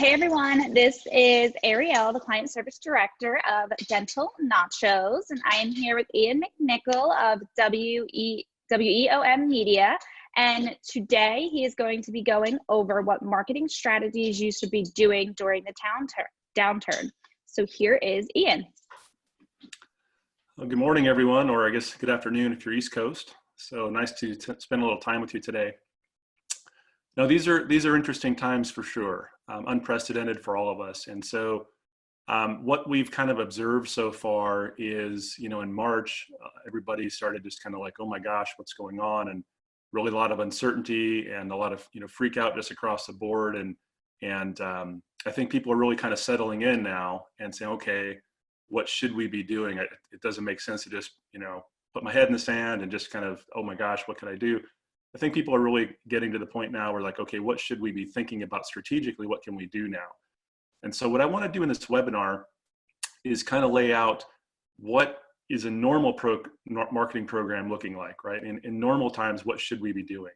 Hey everyone, this is Ariel, the Client Service Director of Dental Nachos, and I am here with Ian McNickle of WEOMedia. And today he is going to be going over what marketing strategies you should be doing during the downturn. So here is Ian. Well, good morning, everyone, or I guess good afternoon if you're East Coast. So nice to spend a little time with you today. Now, these are interesting times for sure, unprecedented for all of us. And so what we've kind of observed so far is, in March, everybody started just kind of like, oh my gosh, what's going on? And really a lot of uncertainty and a lot of, freak out just across the board. And I think people are really kind of settling in now and saying, okay, what should we be doing? It doesn't make sense to just, put my head in the sand and just kind of, oh my gosh, what can I do? I think people are really getting to the point now where like, okay, what should we be thinking about strategically? What can we do now? And so what I want to do in this webinar is kind of lay out what is a normal marketing program looking like, right? In normal times, what should we be doing?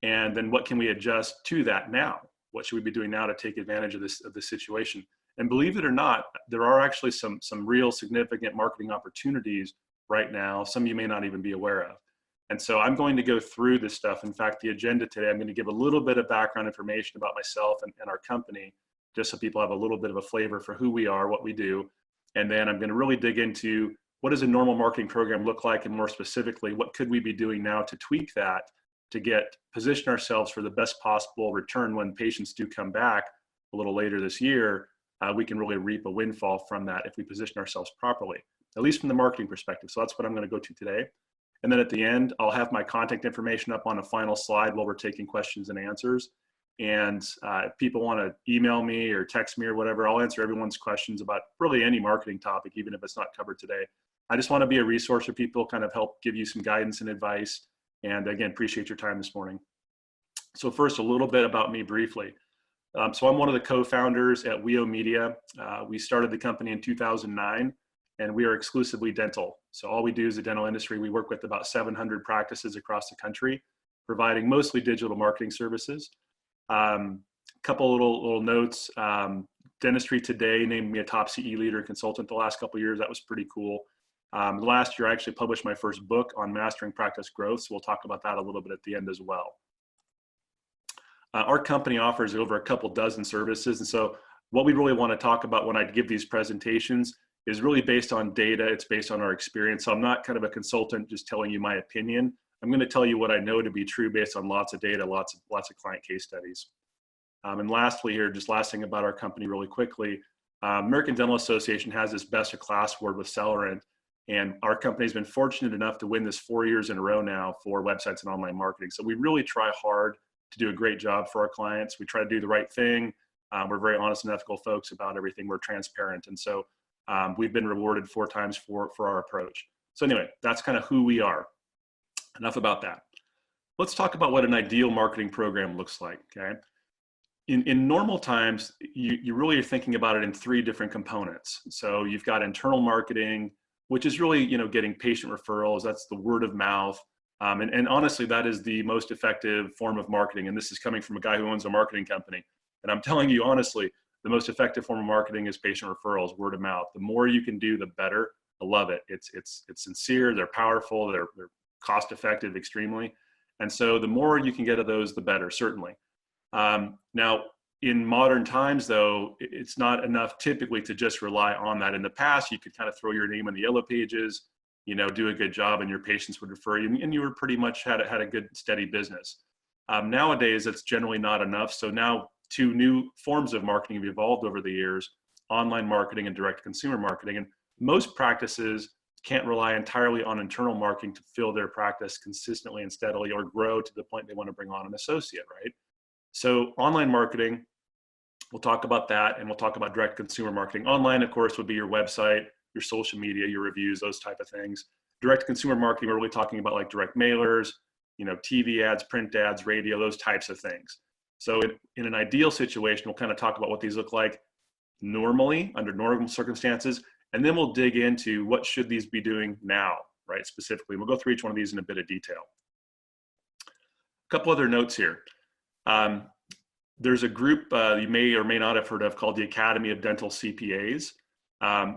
And then what can we adjust to that now? What should we be doing now to take advantage of this situation? And believe it or not, there are actually some real significant marketing opportunities right now, some you may not even be aware of. And so I'm going to go through this stuff. In fact, the agenda today, I'm going to give a little bit of background information about myself and our company, just so people have a little bit of a flavor for who we are, what we do. And then I'm going to really dig into what does a normal marketing program look like, and more specifically, what could we be doing now to tweak that to position ourselves for the best possible return when patients do come back a little later this year. We can really reap a windfall from that if we position ourselves properly, at least from the marketing perspective. So that's what I'm going to go to today. And then at the end, I'll have my contact information up on a final slide while we're taking questions and answers. And if people want to email me or text me or whatever, I'll answer everyone's questions about really any marketing topic, even if it's not covered today. I just want to be a resource for people, kind of help give you some guidance and advice. And again, appreciate your time this morning. So first, a little bit about me briefly. So I'm one of the co-founders at WEOMedia. We started the company in 2009. And we are exclusively dental. So all we do is the dental industry. We work with about 700 practices across the country, providing mostly digital marketing services. Couple little notes. Dentistry Today named me a top CE leader consultant the last couple of years. That was pretty cool. Last year, I actually published my first book on mastering practice growth. So we'll talk about that a little bit at the end as well. Our company offers over a couple dozen services. And so what we really want to talk about when I give these presentations is really based on data. It's based on our experience. So I'm not kind of a consultant just telling you my opinion. I'm going to tell you what I know to be true based on lots of data, lots of client case studies. And lastly here, just last thing about our company really quickly, American Dental Association has this best of class award with Celerant. And our company's been fortunate enough to win this 4 years in a row now for websites and online marketing. So we really try hard to do a great job for our clients. We try to do the right thing. We're very honest and ethical folks about everything. We're transparent. And so we've been rewarded 4 times for our approach. So anyway, that's kind of who we are. Enough about that. Let's talk about what an ideal marketing program looks like, okay? In normal times, you really are thinking about it in 3 different components. So you've got internal marketing, which is really, getting patient referrals. That's the word of mouth. And honestly, that is the most effective form of marketing. And this is coming from a guy who owns a marketing company. And I'm telling you honestly, the most effective form of marketing is patient referrals, word of mouth. The more you can do, the better. I love it. It's sincere, they're powerful, they're cost effective extremely. And so the more you can get of those, the better, certainly. Now, in modern times though, it's not enough typically to just rely on that. In the past, you could kind of throw your name on the yellow pages, do a good job and your patients would refer you and you were pretty much had a good steady business. Nowadays, it's generally not enough. So now 2 new forms of marketing have evolved over the years, online marketing and direct consumer marketing. And most practices can't rely entirely on internal marketing to fill their practice consistently and steadily or grow to the point they want to bring on an associate, right? So online marketing, we'll talk about that, and we'll talk about direct consumer marketing. Online, of course, would be your website, your social media, your reviews, those type of things. Direct consumer marketing, we're really talking about like direct mailers, TV ads, print ads, radio, those types of things. So in an ideal situation, we'll kind of talk about what these look like normally under normal circumstances, and then we'll dig into what should these be doing now, right? Specifically, we'll go through each one of these in a bit of detail. A couple other notes here. There's a group you may or may not have heard of called the Academy of Dental CPAs.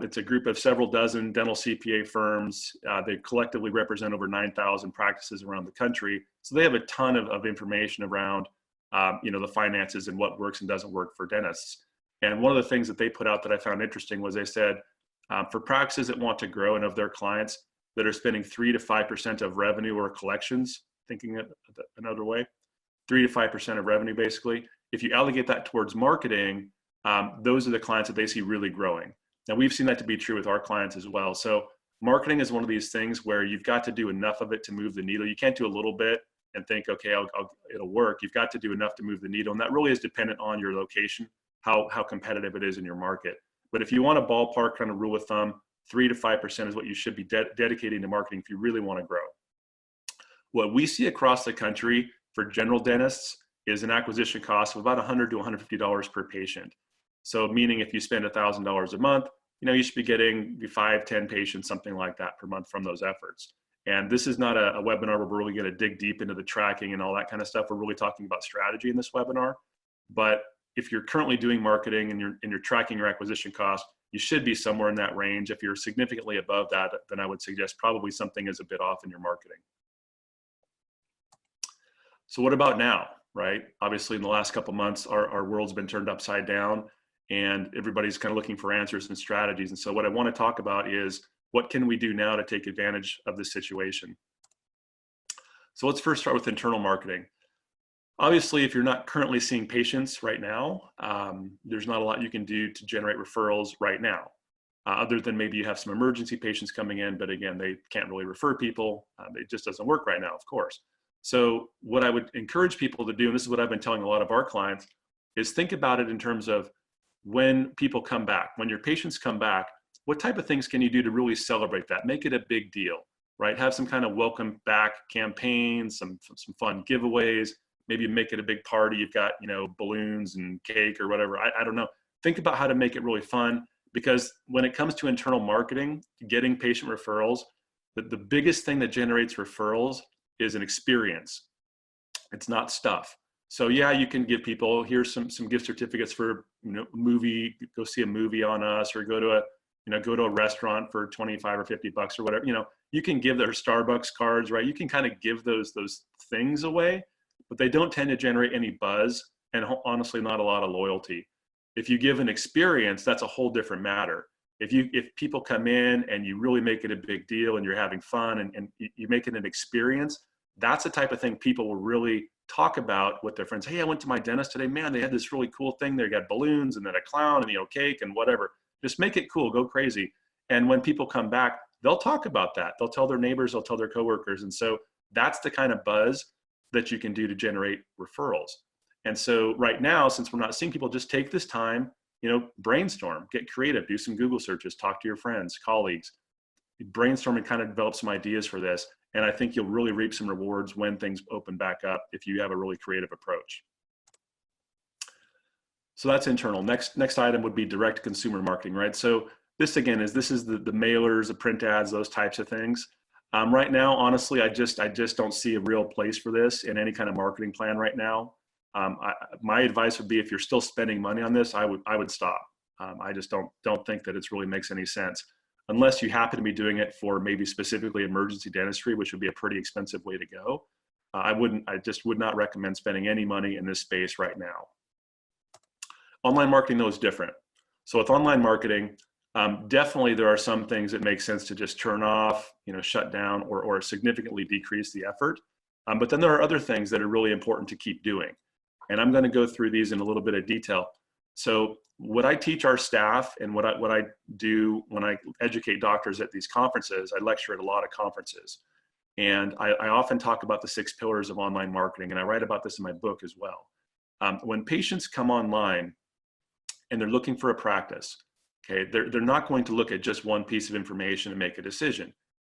It's a group of several dozen dental CPA firms. They collectively represent over 9,000 practices around the country. So they have a ton of information around, the finances and what works and doesn't work for dentists. And one of the things that they put out that I found interesting was they said, for practices that want to grow and of their clients that are spending 3 to 5% of revenue or collections, thinking it another way, 3 to 5% of revenue basically, if you allocate that towards marketing, those are the clients that they see really growing. Now, we've seen that to be true with our clients as well. So marketing is one of these things where you've got to do enough of it to move the needle. You can't do a little bit and think, okay, it'll work. You've got to do enough to move the needle. And that really is dependent on your location, how competitive it is in your market. But if you want a ballpark kind of rule of thumb, 3 to 5% is what you should be dedicating to marketing if you really want to grow. What we see across the country for general dentists is an acquisition cost of about $100 to $150 per patient. So meaning if you spend $1,000 a month, you should be getting 5, 10 patients, something like that per month from those efforts. And this is not a webinar where we're really going to dig deep into the tracking and all that kind of stuff. We're really talking about strategy in this webinar. But if you're currently doing marketing and you're tracking your acquisition cost, you should be somewhere in that range. If you're significantly above that, then I would suggest probably something is a bit off in your marketing. So what about now, right? Obviously in the last couple of months, our world's been turned upside down and everybody's kind of looking for answers and strategies. And so what I want to talk about is what can we do now to take advantage of this situation? So let's first start with internal marketing. Obviously, if you're not currently seeing patients right now, there's not a lot you can do to generate referrals right now, other than maybe you have some emergency patients coming in, but again, they can't really refer people. It just doesn't work right now, of course. So what I would encourage people to do, and this is what I've been telling a lot of our clients, is think about it in terms of when people come back, when your patients come back, what type of things can you do to really celebrate that? Make it a big deal, right? Have some kind of welcome back campaign, some fun giveaways, maybe make it a big party. You've got, balloons and cake or whatever. I don't know. Think about how to make it really fun, because when it comes to internal marketing, getting patient referrals, the biggest thing that generates referrals is an experience. It's not stuff. So yeah, you can give people, here's some gift certificates for, movie, go see a movie on us, or go to a restaurant for 25 or 50 bucks or whatever. You can give their Starbucks cards, right? You can kind of give those things away, but they don't tend to generate any buzz and honestly not a lot of loyalty. If you give an experience, that's a whole different matter. If people come in and you really make it a big deal and you're having fun and you make it an experience, that's the type of thing people will really talk about with their friends. Hey, I went to my dentist today. Man, they had this really cool thing. They got balloons and then a clown and cake and whatever. Just make it cool, go crazy. And when people come back, they'll talk about that. They'll tell their neighbors, they'll tell their coworkers. And so that's the kind of buzz that you can do to generate referrals. And so right now, since we're not seeing people, just take this time, brainstorm, get creative, do some Google searches, talk to your friends, colleagues, brainstorm and kind of develop some ideas for this. And I think you'll really reap some rewards when things open back up if you have a really creative approach. So that's internal. Next item would be direct consumer marketing, right? So this again is the mailers, the print ads, those types of things. Right now, honestly, I just don't see a real place for this in any kind of marketing plan right now. My advice would be if you're still spending money on this, I would stop. I just don't think that it really makes any sense unless you happen to be doing it for maybe specifically emergency dentistry, which would be a pretty expensive way to go. I just would not recommend spending any money in this space right now. Online marketing, though, is different. So with online marketing, definitely there are some things that make sense to just turn off, shut down, or significantly decrease the effort. But then there are other things that are really important to keep doing. And I'm going to go through these in a little bit of detail. So what I teach our staff and what I do when I educate doctors at these conferences, I lecture at a lot of conferences. And I often talk about the 6 pillars of online marketing, and I write about this in my book as well. When patients come online and they're looking for a practice, okay, they're not going to look at just one piece of information and make a decision.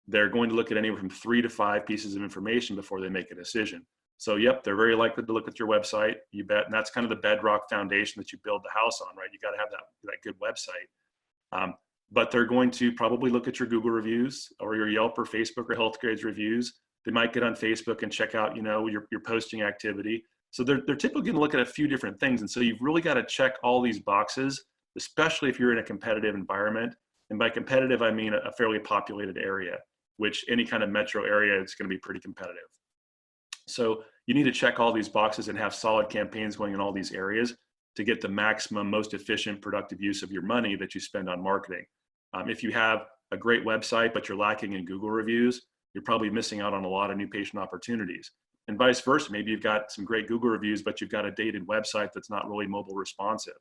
They're going to look at anywhere from 3 to 5 pieces of information before they make a decision. So yep, they're very likely to look at your website, you bet. And that's kind of the bedrock foundation that you build the house on, right? You got to have that good website. But they're going to probably look at your Google reviews or your Yelp or Facebook or HealthGrades reviews. They might get on Facebook and check out, your posting activity. So they're typically going to look at a few different things. And so you've really got to check all these boxes, especially if you're in a competitive environment. And by competitive, I mean a fairly populated area, which any kind of metro area is going to be pretty competitive. So you need to check all these boxes and have solid campaigns going in all these areas to get the maximum, most efficient, productive use of your money that you spend on marketing. If you have a great website, but you're lacking in Google reviews, you're probably missing out on a lot of new patient opportunities. And vice versa, maybe you've got some great Google reviews, but you've got a dated website that's not really mobile responsive.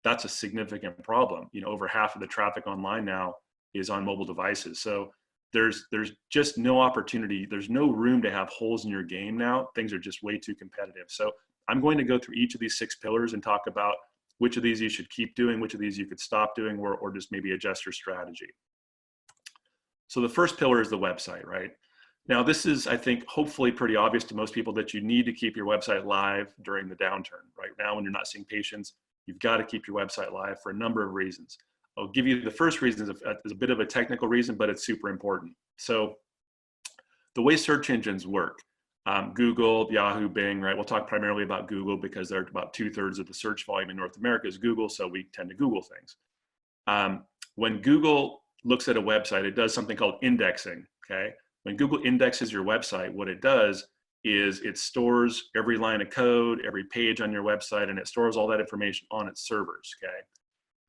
That's a significant problem. You know, over half of the traffic online now is on mobile devices. So there's just no opportunity. There's no room to have holes in your game now. Things are just way too competitive. So I'm going to go through each of these 6 pillars and talk about which of these you should keep doing, which of these you could stop doing, or just maybe adjust your strategy. So the first pillar is the website, right? Now, this is, I think, hopefully pretty obvious to most people that you need to keep your website live during the downturn. Right now, when you're not seeing patients, you've got to keep your website live for a number of reasons. I'll give you the first reason is a bit of a technical reason, but it's super important. So the way search engines work, Google, Yahoo, Bing, right? We'll talk primarily about Google because they're about 2/3 of the search volume in North America is Google, so we tend to Google things. When Google looks at a website, it does something called indexing, okay? When Google indexes your website, what it does is it stores every line of code, every page on your website, and it stores all that information on its servers, okay?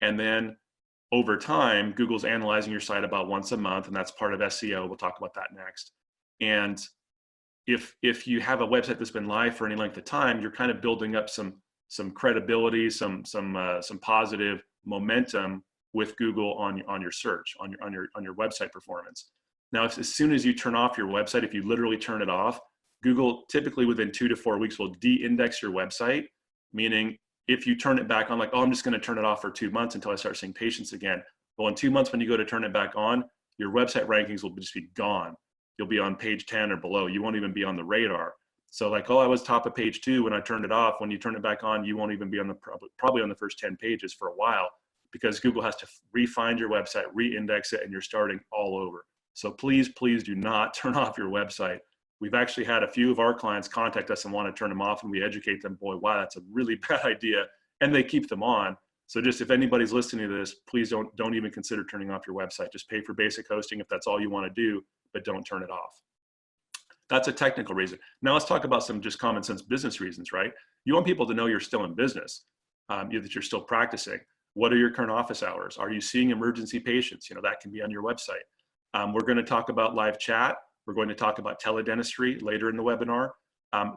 And then over time, Google's analyzing your site about once a month, and that's part of SEO. We'll talk about that next. And if you have a website that's been live for any length of time, you're kind of building up some credibility, some positive momentum with Google on your search, on your website performance. Now, as soon as you turn off your website, if you literally turn it off, Google typically within 2 to 4 weeks will de-index your website, meaning if you turn it back on, like, oh, I'm just going to turn it off for 2 months until I start seeing patients again. Well, in 2 months, when you go to turn it back on, your website rankings will just be gone. You'll be on page 10 or below. You won't even be on the radar. So like, oh, I was top of page 2 when I turned it off. When you turn it back on, you won't even be on the probably on the first 10 pages for a while, because Google has to re-find your website, re-index it, and you're starting all over. So please, please do not turn off your website. We've actually had a few of our clients contact us and want to turn them off, and we educate them, boy, wow, that's a really bad idea. And they keep them on. So just if anybody's listening to this, please don't even consider turning off your website. Just pay for basic hosting if that's all you want to do, but don't turn it off. That's a technical reason. Now let's talk about some just common sense business reasons, right? You want people to know you're still in business, that you're still practicing. What are your current office hours? Are you seeing emergency patients? You know, that can be on your website. We're going to talk about live chat. We're going to talk about teledentistry later in the webinar.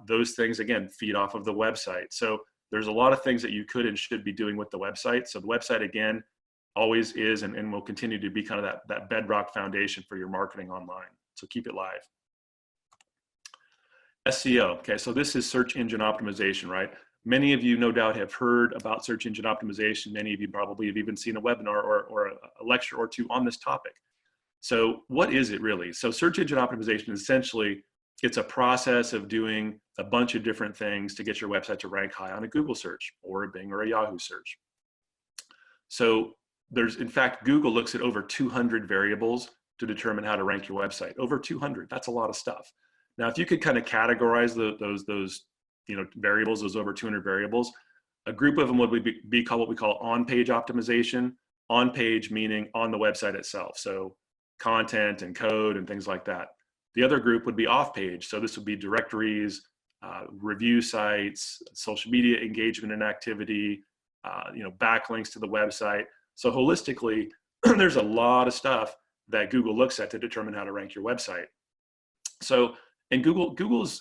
Those things, again, feed off of the website. So there's a lot of things that you could and should be doing with the website. So the website, again, always is and will continue to be kind of that bedrock foundation for your marketing online. So keep it live. SEO, okay, so this is search engine optimization, right? Many of you no doubt have heard about search engine optimization. Many of you probably have even seen a webinar or a lecture or two on this topic. So what is it really? So search engine optimization is essentially, it's a process of doing a bunch of different things to get your website to rank high on a Google search or a Bing or a Yahoo search. So there's, in fact, Google looks at over 200 variables to determine how to rank your website. Over 200, that's a lot of stuff. Now, if you could kind of categorize those variables, those over 200 variables, a group of them would be called what we call on-page optimization. On-page meaning on the website itself. So content and code and things like that. The other group would be off-page. So this would be directories, review sites, social media engagement and activity, backlinks to the website. So holistically, there's a lot of stuff that Google looks at to determine how to rank your website. So, and Google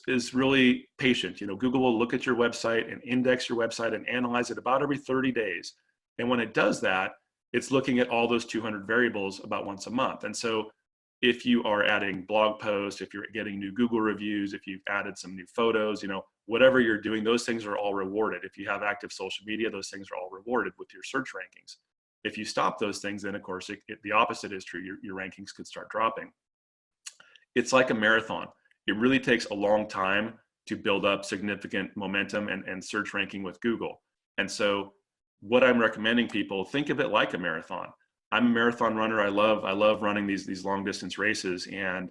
is really patient. Google will look at your website and index your website and analyze it about every 30 days. And when it does that, it's looking at all those 200 variables about once a month. And so if you are adding blog posts, if you're getting new Google reviews, if you've added some new photos, whatever you're doing, those things are all rewarded. If you have active social media, those things are all rewarded with your search rankings. If you stop those things, then of course, the opposite is true. Your rankings could start dropping. It's like a marathon. It really takes a long time to build up significant momentum and search ranking with Google. And so what I'm recommending people, think of it like a marathon. I'm a marathon runner. I love running these long distance races. And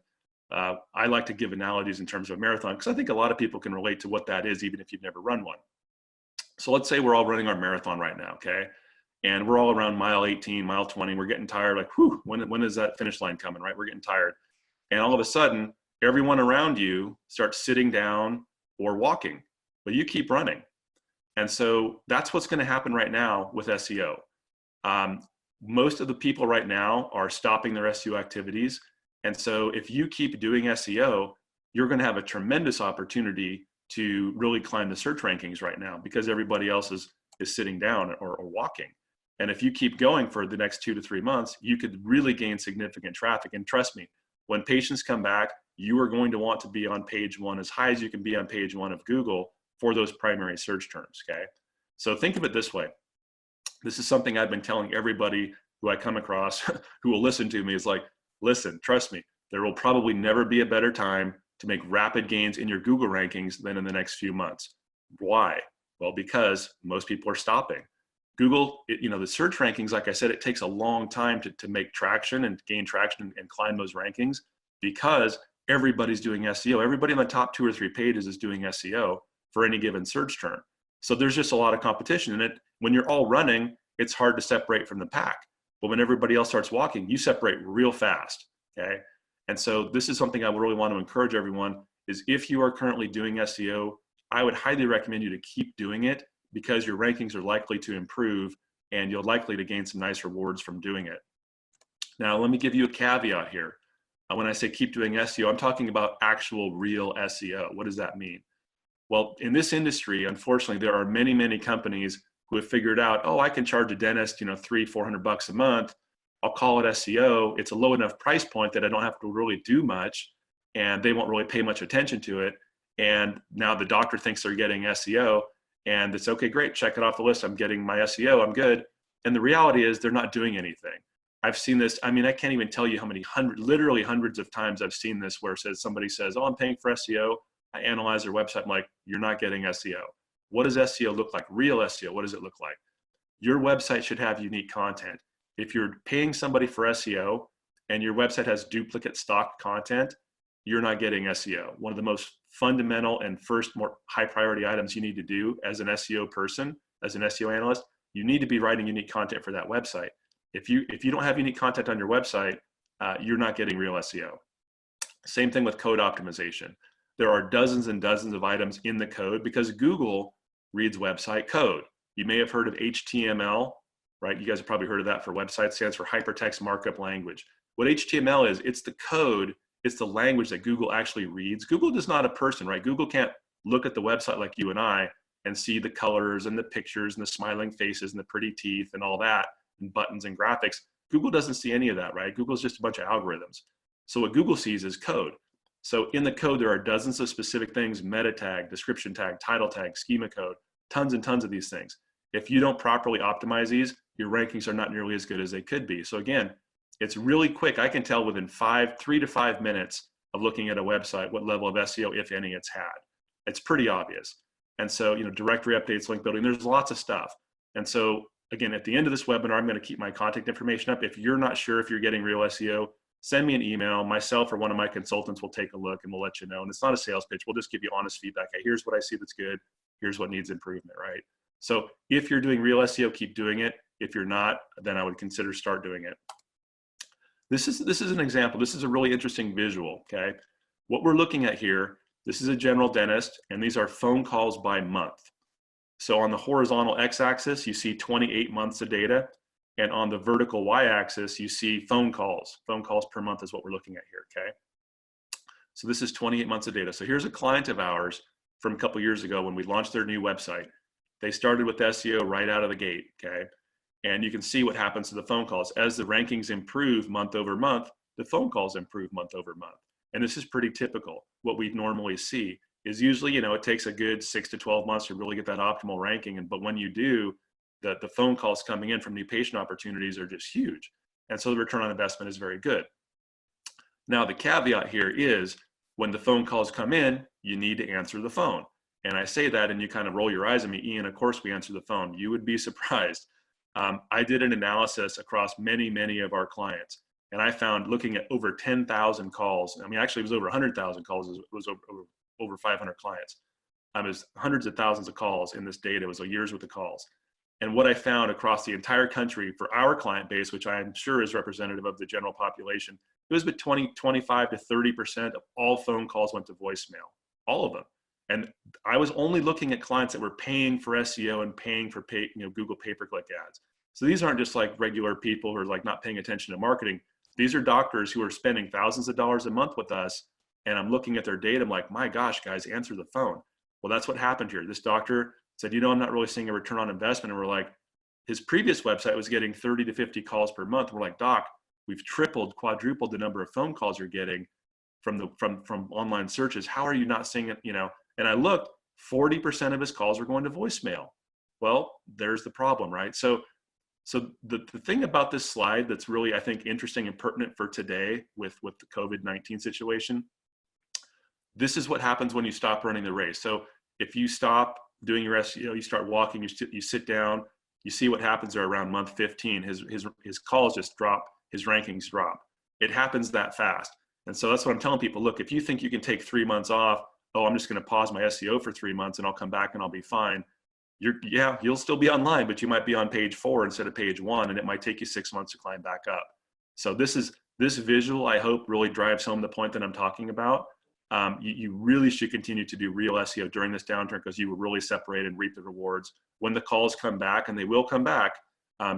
I like to give analogies in terms of a marathon because I think a lot of people can relate to what that is, even if you've never run one. So let's say we're all running our marathon right now, okay? And we're all around mile 18, mile 20. We're getting tired, like, whew, when is that finish line coming, right? We're getting tired. And all of a sudden, everyone around you starts sitting down or walking, but you keep running. And so that's what's going to happen right now with SEO. Most of the people right now are stopping their SEO activities. And so if you keep doing SEO, you're going to have a tremendous opportunity to really climb the search rankings right now because everybody else is sitting down or walking. And if you keep going for the next 2 to 3 months, you could really gain significant traffic. And trust me, when patients come back, you are going to want to be on page 1 as high as you can be on page 1 of Google for those primary search terms, okay? So think of it this way. This is something I've been telling everybody who I come across who will listen to me is like, listen, trust me, there will probably never be a better time to make rapid gains in your Google rankings than in the next few months. Why? Well, because most people are stopping. Google, the search rankings, like I said, it takes a long time to make traction and gain traction and climb those rankings because everybody's doing SEO. Everybody on the top 2 or 3 pages is doing SEO for any given search term. So there's just a lot of competition in it. When you're all running, it's hard to separate from the pack. But when everybody else starts walking, you separate real fast, okay? And so this is something I really want to encourage everyone is if you are currently doing SEO, I would highly recommend you to keep doing it because your rankings are likely to improve and you're likely to gain some nice rewards from doing it. Now, let me give you a caveat here. When I say keep doing SEO, I'm talking about actual real SEO. What does that mean? Well, in this industry, unfortunately, there are many, many companies who have figured out, oh, I can charge a dentist, $300-400 a month. I'll call it SEO. It's a low enough price point that I don't have to really do much and they won't really pay much attention to it. And now the doctor thinks they're getting SEO and it's okay, great, check it off the list. I'm getting my SEO, I'm good. And the reality is they're not doing anything. I've seen this, I can't even tell you how many literally hundreds of times I've seen this where somebody says, oh, I'm paying for SEO. I analyze their website. I'm like, you're not getting SEO. What does SEO look like? Real SEO, what does it look like? Your website should have unique content. If you're paying somebody for SEO and your website has duplicate stock content, you're not getting SEO. One of the most fundamental and first more high priority items you need to do as an SEO person, as an SEO analyst, you need to be writing unique content for that website. If you don't have unique content on your website, you're not getting real SEO. Same thing with code optimization. There are dozens and dozens of items in the code because Google reads website code. You may have heard of HTML, right? You guys have probably heard of that for website, stands for hypertext markup language. What HTML is, it's the code, it's the language that Google actually reads. Google is not a person, right? Google can't look at the website like you and I and see the colors and the pictures and the smiling faces and the pretty teeth and all that, and buttons and graphics. Google doesn't see any of that, right? Google's just a bunch of algorithms. So what Google sees is code. So in the code, there are dozens of specific things, meta tag, description tag, title tag, schema code, tons and tons of these things. If you don't properly optimize these, your rankings are not nearly as good as they could be. So again, it's really quick. I can tell within 3 to 5 minutes of looking at a website what level of SEO, if any, it's had. It's pretty obvious. And so, directory updates, link building, there's lots of stuff. And so again, at the end of this webinar, I'm going to keep my contact information up. If you're not sure if you're getting real SEO, send me an email. Myself or one of my consultants will take a look and we'll let you know. And it's not a sales pitch. We'll just give you honest feedback. Hey, here's what I see that's good. Here's what needs improvement, right? So if you're doing real SEO, keep doing it. If you're not, then I would consider start doing it. This is an example. This is a really interesting visual, okay? What we're looking at here, this is a general dentist, and these are phone calls by month. So on the horizontal x-axis, you see 28 months of data. And on the vertical y-axis, you see phone calls. Phone calls per month is what we're looking at here, okay? So this is 28 months of data. So here's a client of ours from a couple years ago when we launched their new website. They started with SEO right out of the gate, okay? And you can see what happens to the phone calls. As the rankings improve month over month, the phone calls improve month over month. And this is pretty typical. What we normally see is usually, it takes a good 6 to 12 months to really get that optimal ranking. But when you do, the phone calls coming in from new patient opportunities are just huge. And so the return on investment is very good. Now, the caveat here is when the phone calls come in, you need to answer the phone. And I say that and you kind of roll your eyes at me, Ian, of course we answer the phone. You would be surprised. I did an analysis across many, many of our clients. And I found, looking at over 10,000 calls, I mean, actually it was over 100,000 calls, it was over 500 clients. It was hundreds of thousands of calls in this data. It was a year's worth of calls. And what I found across the entire country for our client base, which I'm sure is representative of the general population, it was between 25 to 30% of all phone calls went to voicemail, all of them. And I was only looking at clients that were paying for SEO and paying for Google pay-per-click ads. So these aren't just like regular people who are like not paying attention to marketing. These are doctors who are spending thousands of dollars a month with us. And I'm looking at their data. I'm like, my gosh, guys, answer the phone. Well, that's what happened here. This doctor said, I'm not really seeing a return on investment. And we're like, his previous website was getting 30 to 50 calls per month. We're like, doc, we've tripled, quadrupled the number of phone calls you're getting from online searches. How are you not seeing it? And I looked, 40% of his calls were going to voicemail. Well, there's the problem, right? So the thing about this slide that's really, I think, interesting and pertinent for today with the COVID-19 situation, this is what happens when you stop running the race. So if you stop doing your SEO, you start walking, you sit down, you see what happens there around month 15, his calls just drop, his rankings drop. It happens that fast. And so that's what I'm telling people. Look, if you think you can take 3 months off, I'm just going to pause my SEO for 3 months and I'll come back and I'll be fine. You'll still be online, but you might be on page 4 instead of page 1, and it might take you 6 months to climb back up. So this visual, I hope, really drives home the point that I'm talking about. You really should continue to do real SEO during this downturn, because you will really separate and reap the rewards. When the calls come back, and they will come back,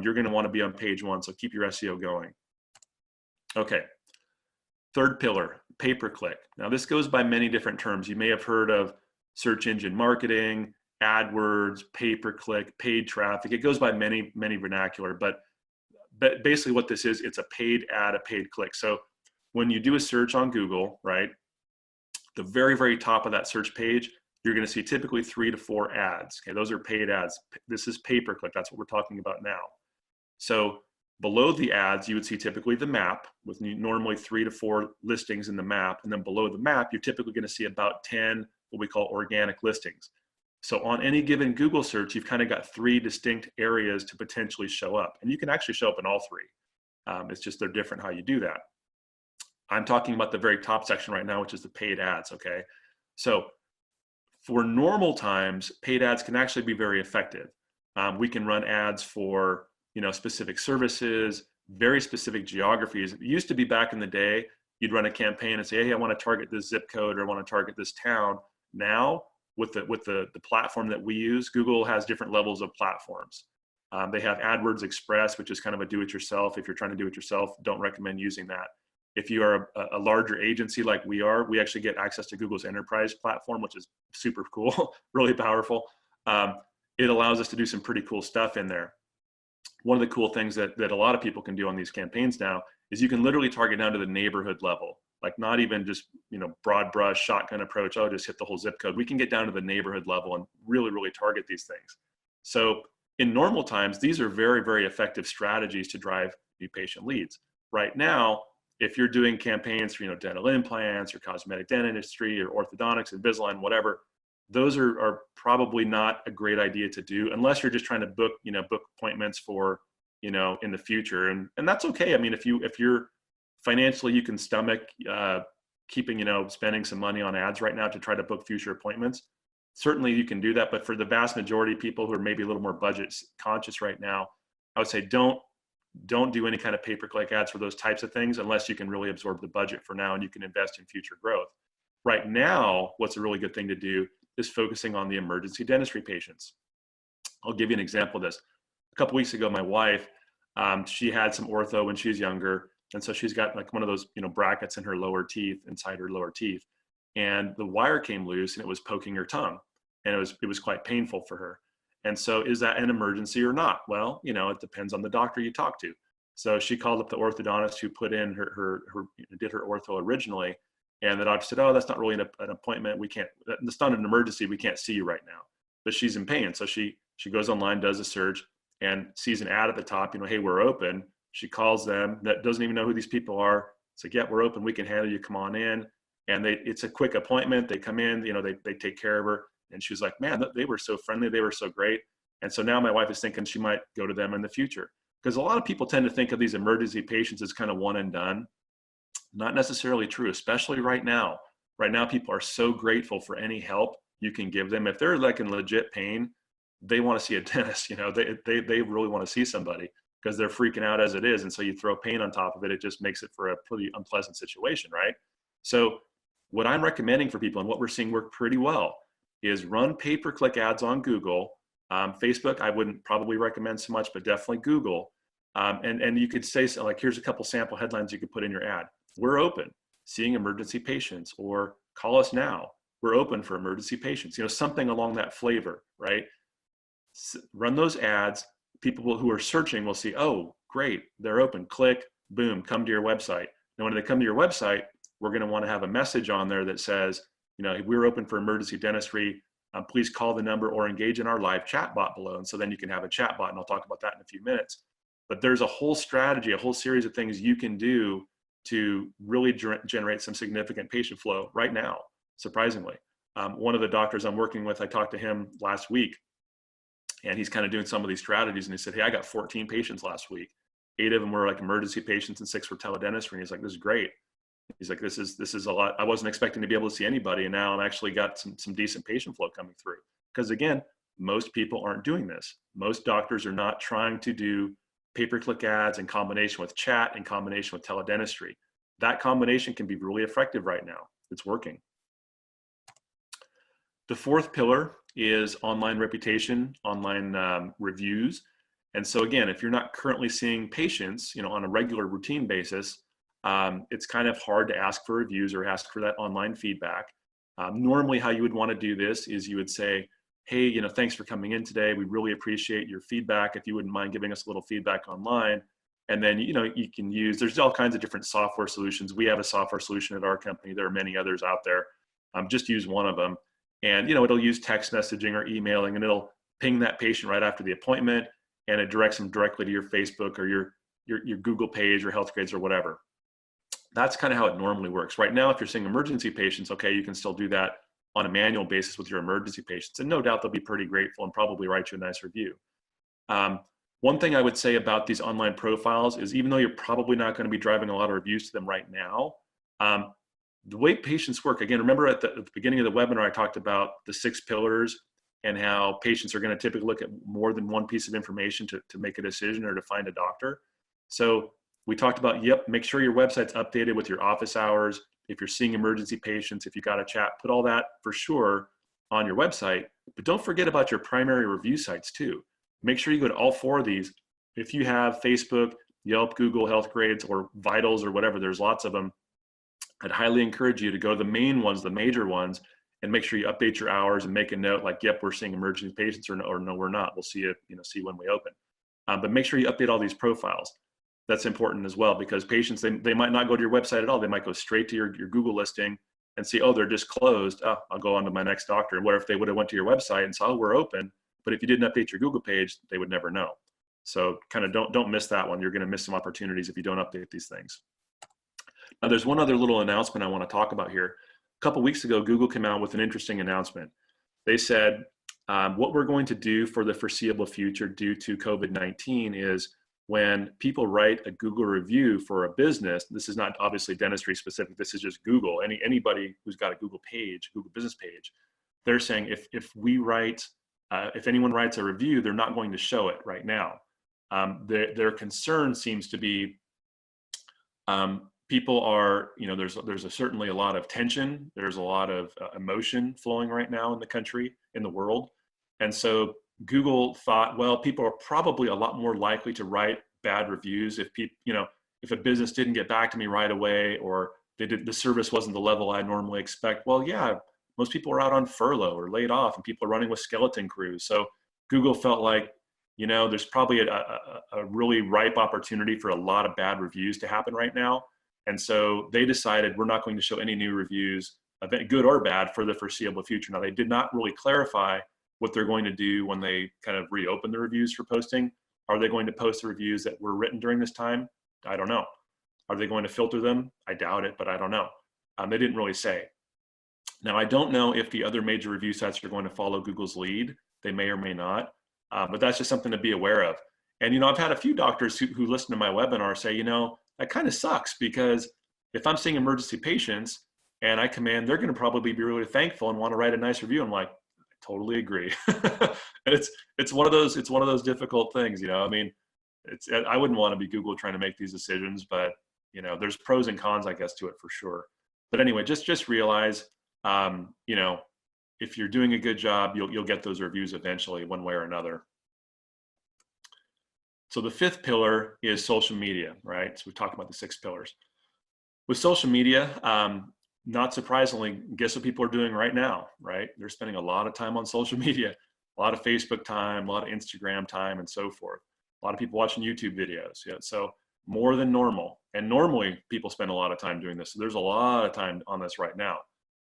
you're going to want to be on page 1. So keep your SEO going. Okay. Third pillar, pay-per-click. Now this goes by many different terms. You may have heard of search engine marketing, AdWords, pay-per-click, paid traffic. It goes by many vernacular, but basically what this is, it's a paid ad, a paid click. So when you do a search on Google, right, the very top of that search page, you're going to see typically 3 to 4 ads. Okay, those are paid ads. This is pay-per-click. That's what we're talking about now. So below the ads, you would see typically the map with normally 3 to 4 listings in the map. And then below the map, you're typically going to see about 10, what we call organic listings. So on any given Google search, you've kind of got 3 distinct areas to potentially show up. And you can actually show up in all 3. It's just they're different how you do that. I'm talking about the very top section right now, which is the paid ads, okay? So for normal times, paid ads can actually be very effective. We can run ads for specific services, very specific geographies. It used to be back in the day, you'd run a campaign and say, hey, I want to target this zip code, or I want to target this town. Now, with the platform that we use, Google has different levels of platforms. They have AdWords Express, which is kind of a do-it-yourself. If you're trying to do it yourself, don't recommend using that. If you are a larger agency like we are, we actually get access to Google's enterprise platform, which is super cool, really powerful. It allows us to do some pretty cool stuff in there. One of the cool things that a lot of people can do on these campaigns now is you can literally target down to the neighborhood level, like not even just, broad brush, shotgun approach, just hit the whole zip code. We can get down to the neighborhood level and really target these things. So in normal times, these are very effective strategies to drive new patient leads. Right now, if you're doing campaigns for, dental implants or cosmetic dentistry or orthodontics, Invisalign, whatever, those are probably not a great idea to do unless you're just trying to book, book appointments for, in the future. And that's okay. I mean, if you're financially, you can stomach keeping, spending some money on ads right now to try to book future appointments, certainly you can do that. But for the vast majority of people who are maybe a little more budget conscious right now, I would say don't do any kind of pay-per-click ads for those types of things unless you can really absorb the budget for now and you can invest in future growth. Right now, what's a really good thing to do is focusing on the emergency dentistry patients. I'll give you an example of this. A couple weeks ago, my wife, she had some ortho when she was younger. And so she's got like one of those, brackets in her lower teeth, inside her lower teeth. And the wire came loose and it was poking her tongue. And it was quite painful for her. And so is that an emergency or not? Well, it depends on the doctor you talk to. So she called up the orthodontist who put in did her ortho originally. And the doctor said, oh, that's not really an appointment. It's not an emergency. We can't see you right now, but she's in pain. So she goes online, does a search and sees an ad at the top, hey, we're open. She calls them, that doesn't even know who these people are. It's like, yeah, we're open. We can handle you. Come on in. And it's a quick appointment. They come in, they take care of her. And she was like, man, they were so friendly. They were so great. And so now my wife is thinking she might go to them in the future. Because a lot of people tend to think of these emergency patients as kind of one and done. Not necessarily true, especially right now. Right now, people are so grateful for any help you can give them. If they're like in legit pain, they want to see a dentist. You know, they really want to see somebody because they're freaking out as it is. And so you throw pain on top of it, it just makes it for a pretty unpleasant situation, right? So what I'm recommending for people and what we're seeing work pretty well is run pay-per-click ads on Google. Facebook, I wouldn't probably recommend so much, but definitely Google. And you could say, so like, here's a couple sample headlines you could put in your ad. We're open, seeing emergency patients, or call us now. We're open for emergency patients, you know, something along that flavor, right? Run those ads. People who are searching will see, oh, great, they're open. Click, boom, come to your website. Now, when they come to your website, we're going to want to have a message on there that says, you know, we're open for emergency dentistry. Please call the number or engage in our live chat bot below. And so then you can have a chat bot, and I'll talk about that in a few minutes. But there's a whole strategy, a whole series of things you can do to really generate some significant patient flow right now, surprisingly. One of the doctors I'm working with, I talked to him last week, and he's kind of doing some of these strategies. And he said, hey, I got 14 patients last week. 8 of them were like emergency patients and 6 were teledentistry. And he's like, this is great. He's like, this is a lot. I wasn't expecting to be able to see anybody. And now I'm actually got some decent patient flow coming through. Because again, most people aren't doing this. Most doctors are not trying to do pay-per-click ads in combination with chat, in combination with teledentistry. That combination can be really effective right now. It's working. The fourth pillar is online reputation, online reviews. And so again, if you're not currently seeing patients, you know, on a regular routine basis, it's kind of hard to ask for reviews or ask for that online feedback. Normally how you would want to do this is you would say, hey, you know, thanks for coming in today. We really appreciate your feedback. If you wouldn't mind giving us a little feedback online. And then, you know, you can use, there's all kinds of different software solutions. We have a software solution at our company. There are many others out there. Just use one of them. And, you know, it'll use text messaging or emailing, and it'll ping that patient right after the appointment, and it directs them directly to your Facebook or your Google page or Healthgrades or whatever. That's kind of how it normally works. Right now, if you're seeing emergency patients, okay, you can still do that on a manual basis with your emergency patients. And no doubt they'll be pretty grateful and probably write you a nice review. One thing I would say about these online profiles is, even though you're probably not going to be driving a lot of reviews to them right now, the way patients work, again, remember at the beginning of the webinar, I talked about the 6 pillars and how patients are going to typically look at more than one piece of information to make a decision or to find a doctor. So we talked about, make sure your website's updated with your office hours. If you're seeing emergency patients, if you got a chat, put all that for sure on your website. But don't forget about your primary review sites too. Make sure you go to all 4 of these. If you have Facebook, Yelp, Google, Healthgrades, or Vitals or whatever, there's lots of them. I'd highly encourage you to go to the main ones, the major ones, and make sure you update your hours and make a note like, yep, we're seeing emergency patients, or no, we're not. We'll see see when we open. But make sure you update all these profiles. That's important as well, because patients, they might not go to your website at all. They might go straight to your Google listing and see, oh, they're just closed. Oh, I'll go on to my next doctor. And what if they would have went to your website and saw, oh, we're open, but if you didn't update your Google page, they would never know. So kind of don't miss that one. You're going to miss some opportunities if you don't update these things. Now, there's one other little announcement I want to talk about here. A couple weeks ago, Google came out with an interesting announcement. They said, what we're going to do for the foreseeable future due to COVID-19 is, when people write a Google review for a business, this is not obviously dentistry specific, this is just Google, anybody who's got a Google page, Google business page, they're saying if anyone writes a review, they're not going to show it right now. Their concern seems to be, people are, there's certainly a lot of tension, there's a lot of emotion flowing right now in the country, in the world. And so Google thought, well, people are probably a lot more likely to write bad reviews if if a business didn't get back to me right away, or the service wasn't the level I normally expect. Well, yeah, most people are out on furlough or laid off, and people are running with skeleton crews. So Google felt like, there's probably a really ripe opportunity for a lot of bad reviews to happen right now. And so they decided, we're not going to show any new reviews, good or bad, for the foreseeable future. Now, they did not really clarify what they're going to do when they kind of reopen the reviews for posting. Are they going to post the reviews that were written during this time? I don't know. Are they going to filter them? I doubt it, but I don't know. They didn't really say. Now, I don't know if the other major review sites are going to follow Google's lead. They may or may not, but that's just something to be aware of. And, I've had a few doctors who listen to my webinar say, that kind of sucks, because if I'm seeing emergency patients and I come in, they're going to probably be really thankful and want to write a nice review. I'm like, I totally agree. And it's one of those difficult things, I mean, I wouldn't want to be Google trying to make these decisions, but there's pros and cons, I guess, to it for sure. But anyway, just realize, if you're doing a good job, you'll get those reviews eventually, one way or another. So the fifth pillar is social media, right? So we talked about the 6 pillars. With social media, not surprisingly, guess what people are doing right now, right? They're spending a lot of time on social media, a lot of Facebook time, a lot of Instagram time, and so forth. A lot of people watching YouTube videos. Yeah, so more than normal. And normally people spend a lot of time doing this. So there's a lot of time on this right now.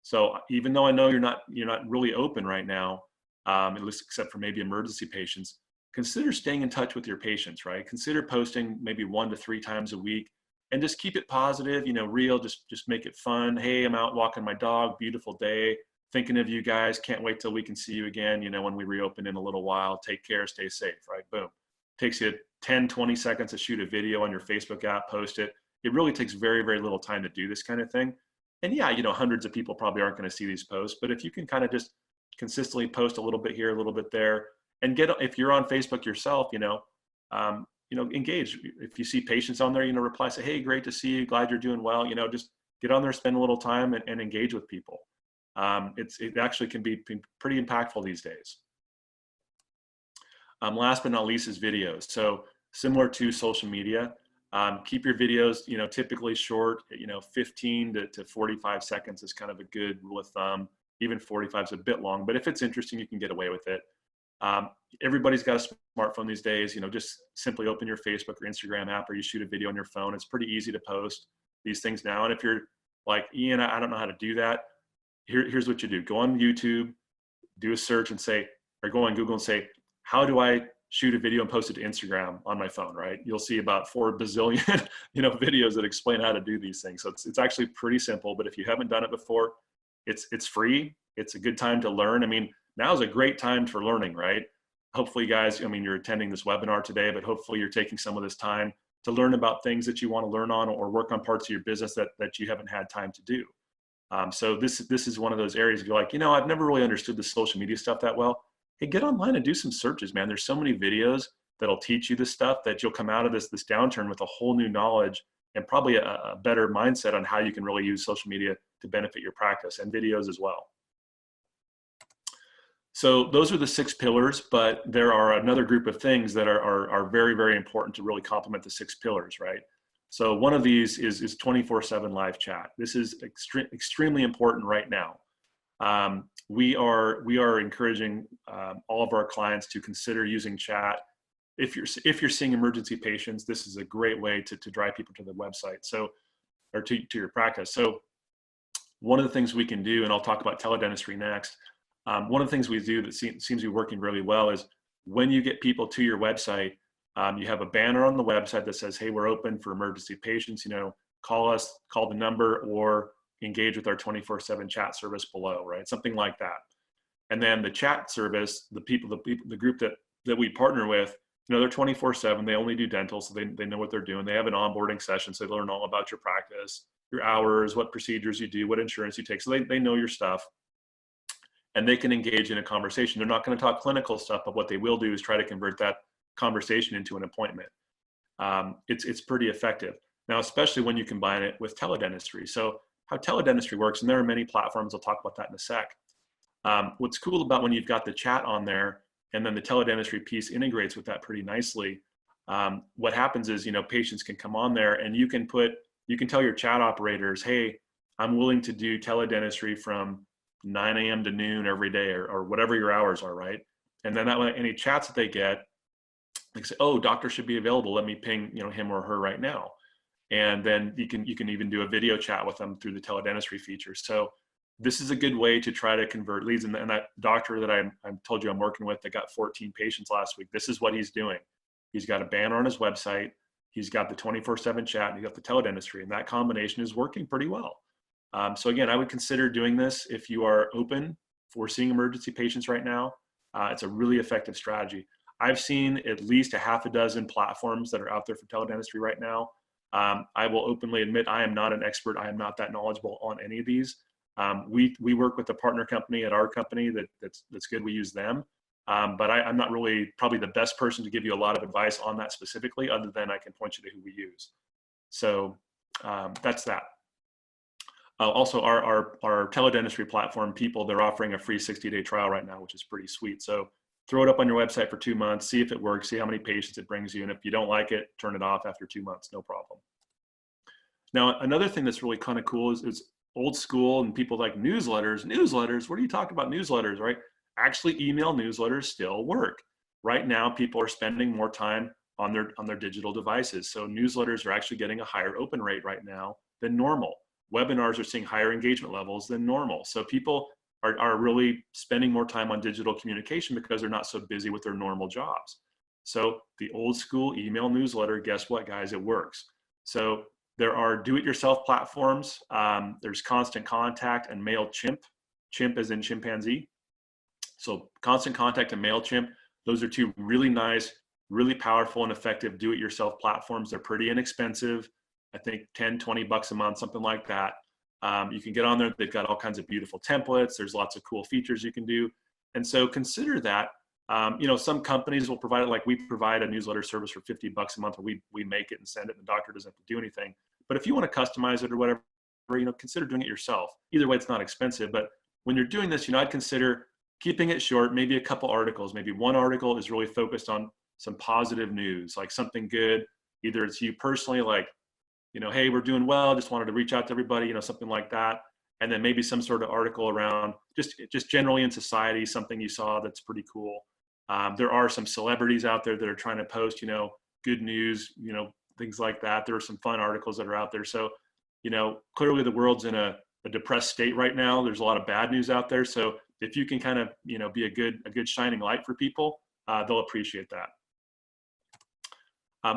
So even though I know you're not really open right now, at least except for maybe emergency patients, consider staying in touch with your patients, right? Consider posting maybe 1 to 3 times a week, and just keep it positive, real, just make it fun. Hey, I'm out walking my dog, beautiful day, thinking of you guys, can't wait till we can see you again, when we reopen in a little while. Take care, stay safe, right? Boom. Takes you 10, 20 seconds to shoot a video on your Facebook app, post it. It really takes very, very little time to do this kind of thing. And yeah, hundreds of people probably aren't going to see these posts, but if you can kind of just consistently post a little bit here, a little bit there, and if you're on Facebook yourself, engage. If you see patients on there, reply, say, hey, great to see you, glad you're doing well. Just get on there, spend a little time, and engage with people. It actually can be pretty impactful these days. Last but not least is videos. So similar to social media, keep your videos, typically short. 15 to 45 seconds is kind of a good rule of thumb. Even 45 is a bit long, but if it's interesting, you can get away with it. Everybody's got a smartphone these days. Just simply open your Facebook or Instagram app, or you shoot a video on your phone. It's pretty easy to post these things now. And if you're like, Ian, I don't know how to do that, here's what you do. Go on YouTube, do a search and say, or go on Google and say, how do I shoot a video and post it to Instagram on my phone, right? You'll see about 4 bazillion, videos that explain how to do these things. So it's actually pretty simple, but if you haven't done it before, it's free. It's a good time to learn. I mean, now is a great time for learning, right? Hopefully, guys, you're attending this webinar today, but hopefully you're taking some of this time to learn about things that you want to learn on, or work on parts of your business that you haven't had time to do. So this is one of those areas if you're like, I've never really understood the social media stuff that well. Hey, get online and do some searches, man. There's so many videos that'll teach you this stuff that you'll come out of this downturn with a whole new knowledge and probably a better mindset on how you can really use social media to benefit your practice, and videos as well. So those are the 6 pillars, but there are another group of things that are very, very important to really complement the 6 pillars, right? So one of these is 24/7 live chat. This is extremely important right now. We are encouraging all of our clients to consider using chat. If you're seeing emergency patients, this is a great way to drive people to the website, or to your practice. So one of the things we can do, and I'll talk about teledentistry next. One of the things we do that seems to be working really well is when you get people to your website, you have a banner on the website that says, hey, we're open for emergency patients, call us, call the number, or engage with our 24/7 chat service below, right? Something like that. And then the chat service, the group that we partner with, they're 24/7, they only do dental, so they know what they're doing. They have an onboarding session, so they learn all about your practice, your hours, what procedures you do, what insurance you take, so they know your stuff. And they can engage in a conversation. They're not going to talk clinical stuff, but what they will do is try to convert that conversation into an appointment. It's pretty effective. Now, especially when you combine it with teledentistry. So how teledentistry works, and there are many platforms, I'll talk about that in a sec. What's cool about when you've got the chat on there, and then the teledentistry piece integrates with that pretty nicely, what happens is, patients can come on there, and you can tell your chat operators, hey, I'm willing to do teledentistry from 9 a.m. to noon every day, or whatever your hours are, right? And then that way, any chats that they get, they say, oh, doctor should be available. Let me ping, him or her right now. And then you can even do a video chat with them through the teledentistry feature. So this is a good way to try to convert leads. And that doctor that I told you I'm working with that got 14 patients last week, this is what he's doing. He's got a banner on his website. He's got the 24/7 chat, and he's got the teledentistry, and that combination is working pretty well. So again, I would consider doing this if you are open for seeing emergency patients right now. It's a really effective strategy. I've seen at least a half a dozen platforms that are out there for teledentistry right now. I will openly admit I am not an expert. I am not that knowledgeable on any of these. We work with a partner company at our company that's good. We use them. But I'm not really probably the best person to give you a lot of advice on that specifically, other than I can point you to who we use. So that's that. Also, our teledentistry platform, people, they're offering a free 60-day trial right now, which is pretty sweet. So throw it up on your website for 2 months, see if it works, see how many patients it brings you. And if you don't like it, turn it off after 2 months, no problem. Now, another thing that's really kind of cool is old school and people like newsletters. Newsletters, what are you talking about newsletters, right? Actually, email newsletters still work. Right now, people are spending more time on their digital devices. So newsletters are actually getting a higher open rate right now than normal. Webinars are seeing higher engagement levels than normal. So people are really spending more time on digital communication because they're not so busy with their normal jobs. So the old school email newsletter, guess what, guys? It works. So there are do-it-yourself platforms. There's Constant Contact and MailChimp. Chimp as in chimpanzee. So Constant Contact and MailChimp, those are two really nice, really powerful and effective do-it-yourself platforms. They're pretty inexpensive. I think 10, 20 bucks a month, something like that. You can get on there. They've got all kinds of beautiful templates. There's lots of cool features you can do. And so consider that. Some companies will provide it, like we provide a newsletter service for 50 bucks a month, where we make it and send it, and the doctor doesn't have to do anything. But if you want to customize it or whatever, consider doing it yourself. Either way, it's not expensive. But when you're doing this, I'd consider keeping it short, maybe a couple articles. Maybe one article is really focused on some positive news, like something good. Either it's you personally, like, hey, we're doing well, just wanted to reach out to everybody, something like that. And then maybe some sort of article around just generally in society, something you saw that's pretty cool. There are some celebrities out there that are trying to post, good news, things like that. There are some fun articles that are out there. So, clearly the world's in a depressed state right now. There's a lot of bad news out there. So if you can kind of, be a good shining light for people, they'll appreciate that.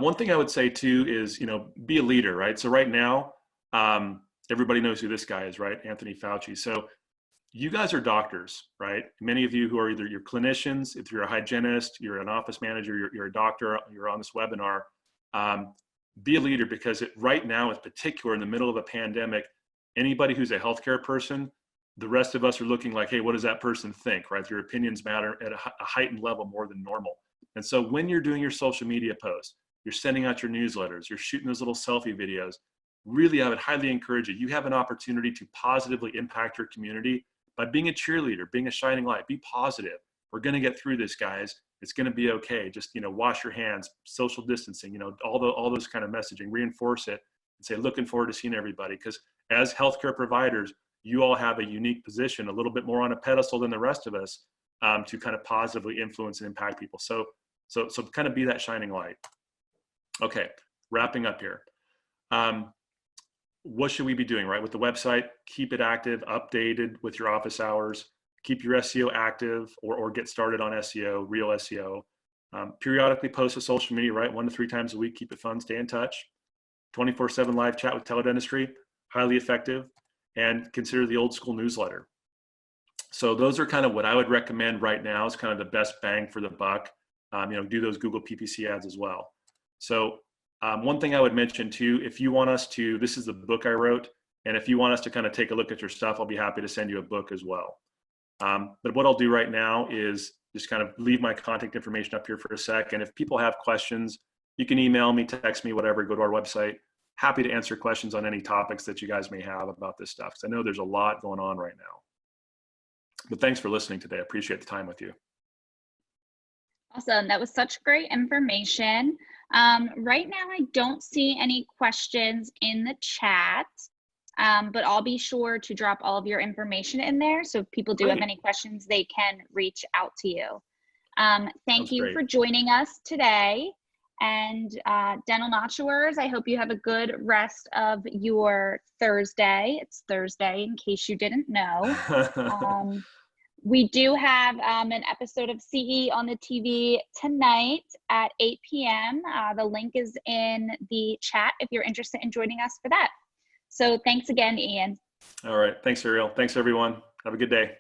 One thing I would say too is, be a leader, right? So right now, everybody knows who this guy is, right? Anthony Fauci. So you guys are doctors, right? Many of you who are either you're clinicians, if you're a hygienist, you're an office manager, you're a doctor, you're on this webinar, be a leader, because right now, in particular, in the middle of a pandemic, anybody who's a healthcare person, the rest of us are looking like, hey, what does that person think, right? Your opinions matter at a heightened level more than normal. And so when you're doing your social media posts, you're sending out your newsletters, you're shooting those little selfie videos, really, I would highly encourage you. You have an opportunity to positively impact your community by being a cheerleader, being a shining light. Be positive. We're going to get through this, guys. It's going to be okay. Just, wash your hands, social distancing, all those kind of messaging, reinforce it and say, looking forward to seeing everybody. Because as healthcare providers, you all have a unique position, a little bit more on a pedestal than the rest of us, to kind of positively influence and impact people. So kind of be that shining light. Okay, wrapping up here. What should we be doing, right? With the website, keep it active, updated with your office hours, keep your SEO active, or get started on SEO, real SEO. Periodically post to social media, right? 1 to 3 times a week, keep it fun, stay in touch. 24/7 live chat with teledentistry, highly effective. And consider the old school newsletter. So those are kind of what I would recommend right now. Is kind of the best bang for the buck. Do those Google PPC ads as well. So one thing I would mention too, if you want us to, this is the book I wrote, and if you want us to kind of take a look at your stuff, I'll be happy to send you a book as well. But what I'll do right now is just kind of leave my contact information up here for a sec. And if people have questions, you can email me, text me, whatever, go to our website. Happy to answer questions on any topics that you guys may have about this stuff, because I know there's a lot going on right now. But thanks for listening today. I appreciate the time with you. Awesome. That was such great information. Right now, I don't see any questions in the chat, but I'll be sure to drop all of your information in there. So if people do have any questions, they can reach out to you. Thank you for joining us today. And dental notchers, I hope you have a good rest of your Thursday. It's Thursday, in case you didn't know. We do have an episode of CE on the TV tonight at 8 p.m. The link is in the chat if you're interested in joining us for that. So thanks again, Ian. All right. Thanks, Ariel. Thanks, everyone. Have a good day.